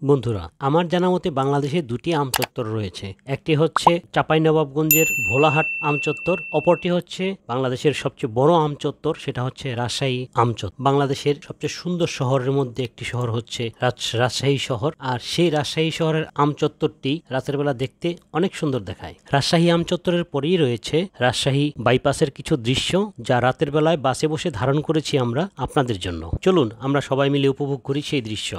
বন্ধুরা, আমার জানা মতে বাংলাদেশে দুটি আম চত্বর রয়েছে। একটি হচ্ছে চাঁপাইনবাবগঞ্জের ভোলাহাট আম চত্বর, অপরটি হচ্ছে বাংলাদেশের সবচেয়ে বড় আম চত্বর, সেটা হচ্ছে রাজশাহী আম চত্বর। বাংলাদেশের সবচেয়ে সুন্দর শহরের মধ্যে একটি শহর হচ্ছে রাজশাহী শহর, আর সেই রাজশাহী শহরের আম চত্বরটি রাতের বেলা দেখতে অনেক সুন্দর দেখায়। রাজশাহী আম চত্বরের পরেই রয়েছে রাজশাহী বাইপাসের কিছু দৃশ্য, যা রাতের বেলায় বাসে বসে ধারণ করেছি আমরা আপনাদের জন্য। চলুন আমরা সবাই মিলে উপভোগ করি সেই দৃশ্য।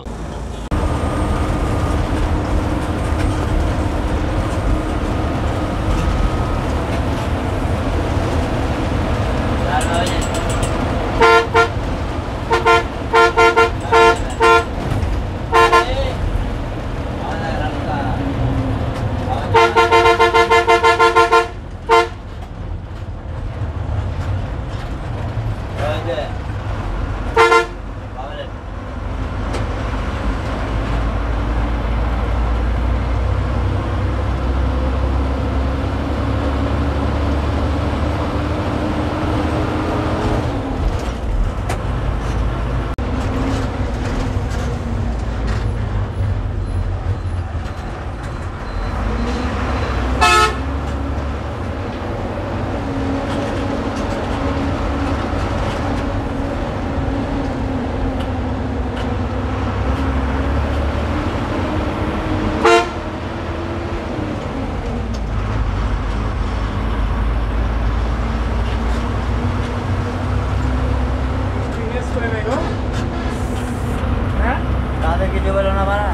কিছু বলো না বাড়া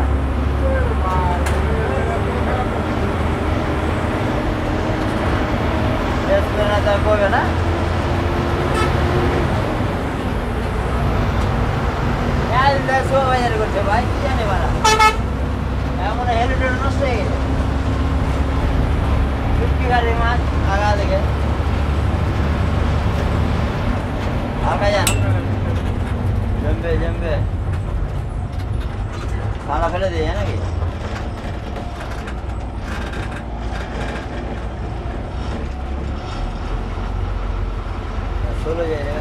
করবে না বাজার করছে ভাই, কি জানে বাড়া এমন হেলিটেড নষ্ট হয়ে গেছে। ফিফটি গাড়ির মাছ আগা দেখে আগা যান জমবে জমবে খানা ফেলে দিয়ে নাকি চলে যায়